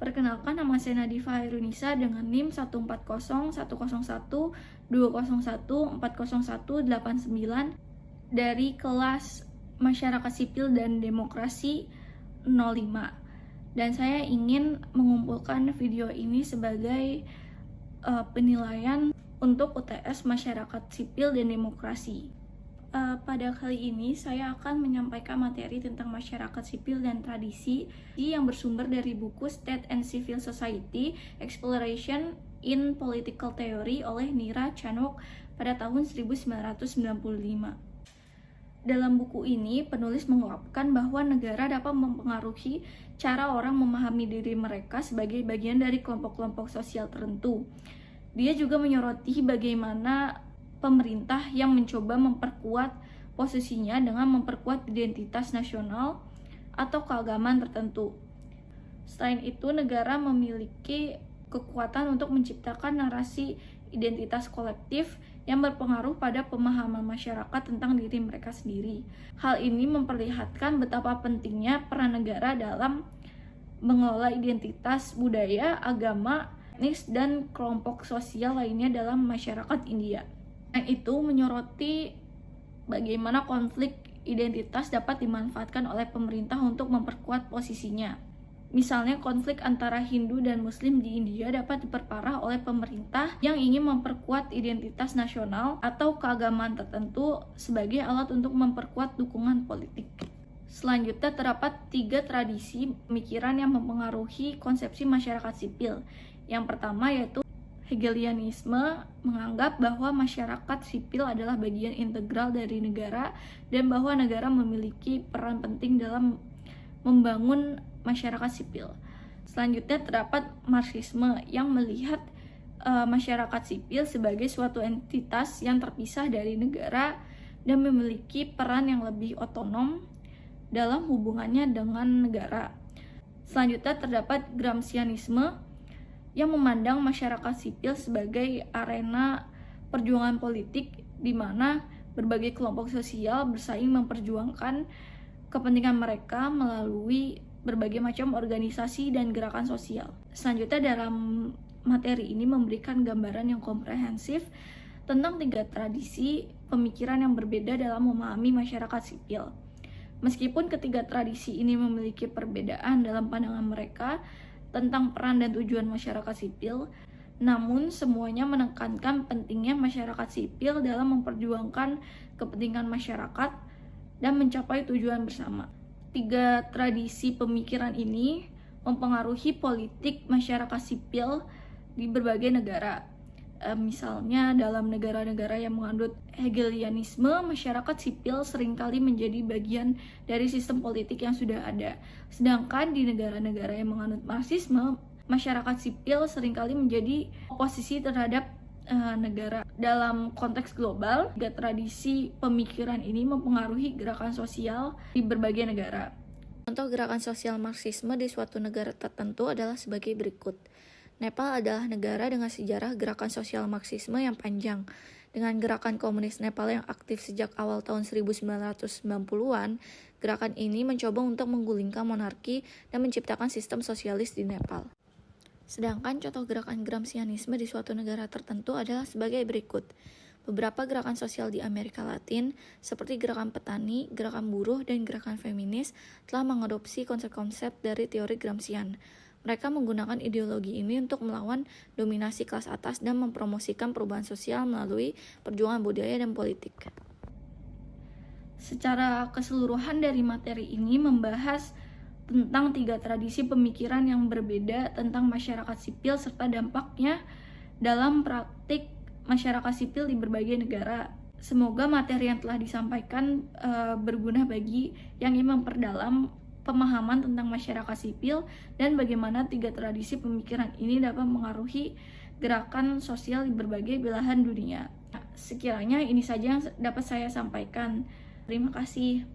Perkenalkan, nama saya Nadifa Hairunisa dengan NIM 140100120140189 dari kelas Masyarakat Sipil dan Demokrasi 05. Dan saya ingin mengumpulkan video ini sebagai penilaian untuk UTS Masyarakat Sipil dan Demokrasi. Pada kali ini saya akan menyampaikan materi tentang masyarakat sipil dan tradisi yang bersumber dari buku State and Civil Society Exploration in Political Theory oleh Nira Chanuk pada tahun 1995. Dalam buku ini, penulis mengungkapkan bahwa negara dapat mempengaruhi cara orang memahami diri mereka sebagai bagian dari kelompok-kelompok sosial tertentu. Dia juga menyoroti bagaimana pemerintah yang mencoba memperkuat posisinya dengan memperkuat identitas nasional atau keagamaan tertentu. Selain itu, negara memiliki kekuatan untuk menciptakan narasi identitas kolektif yang berpengaruh pada pemahaman masyarakat tentang diri mereka sendiri. Hal ini memperlihatkan betapa pentingnya peran negara dalam mengelola identitas budaya, agama, etnis, dan kelompok sosial lainnya dalam masyarakat India. Yang itu menyoroti bagaimana konflik identitas dapat dimanfaatkan oleh pemerintah untuk memperkuat posisinya. Misalnya, konflik antara Hindu dan Muslim di India dapat diperparah oleh pemerintah yang ingin memperkuat identitas nasional atau keagamaan tertentu sebagai alat untuk memperkuat dukungan politik. Selanjutnya, terdapat 3 tradisi pemikiran yang mempengaruhi konsepsi masyarakat sipil. Yang pertama yaitu Hegelianisme, menganggap bahwa masyarakat sipil adalah bagian integral dari negara dan bahwa negara memiliki peran penting dalam membangun masyarakat sipil. Selanjutnya terdapat Marxisme yang melihat masyarakat sipil sebagai suatu entitas yang terpisah dari negara dan memiliki peran yang lebih otonom dalam hubungannya dengan negara. Selanjutnya terdapat Gramscianisme yang memandang masyarakat sipil sebagai arena perjuangan politik di mana berbagai kelompok sosial bersaing memperjuangkan kepentingan mereka melalui berbagai macam organisasi dan gerakan sosial. Selanjutnya, dalam materi ini memberikan gambaran yang komprehensif tentang 3 tradisi pemikiran yang berbeda dalam memahami masyarakat sipil. Meskipun ketiga tradisi ini memiliki perbedaan dalam pandangan mereka tentang peran dan tujuan masyarakat sipil, namun semuanya menekankan pentingnya masyarakat sipil dalam memperjuangkan kepentingan masyarakat dan mencapai tujuan bersama. 3 tradisi pemikiran ini mempengaruhi politik masyarakat sipil di berbagai negara. Misalnya, dalam negara-negara yang menganut Hegelianisme, masyarakat sipil seringkali menjadi bagian dari sistem politik yang sudah ada. Sedangkan di negara-negara yang menganut Marxisme, masyarakat sipil seringkali menjadi oposisi terhadap negara. Dalam konteks global, 3 tradisi pemikiran ini mempengaruhi gerakan sosial di berbagai negara. Contoh gerakan sosial Marxisme di suatu negara tertentu adalah sebagai berikut. Nepal adalah negara dengan sejarah gerakan sosial Marxisme yang panjang. Dengan gerakan komunis Nepal yang aktif sejak awal tahun 1990-an, gerakan ini mencoba untuk menggulingkan monarki dan menciptakan sistem sosialis di Nepal. Sedangkan contoh gerakan Gramscianisme di suatu negara tertentu adalah sebagai berikut. Beberapa gerakan sosial di Amerika Latin, seperti gerakan petani, gerakan buruh, dan gerakan feminis, telah mengadopsi konsep-konsep dari teori Gramscian. Mereka menggunakan ideologi ini untuk melawan dominasi kelas atas dan mempromosikan perubahan sosial melalui perjuangan budaya dan politik. Secara keseluruhan dari materi ini membahas tentang 3 tradisi pemikiran yang berbeda tentang masyarakat sipil serta dampaknya dalam praktik masyarakat sipil di berbagai negara. Semoga materi yang telah disampaikan berguna bagi yang ingin memperdalam pemahaman tentang masyarakat sipil dan bagaimana 3 tradisi pemikiran ini dapat mengaruhi gerakan sosial di berbagai belahan dunia. Sekiranya ini saja yang dapat saya sampaikan. Terima kasih.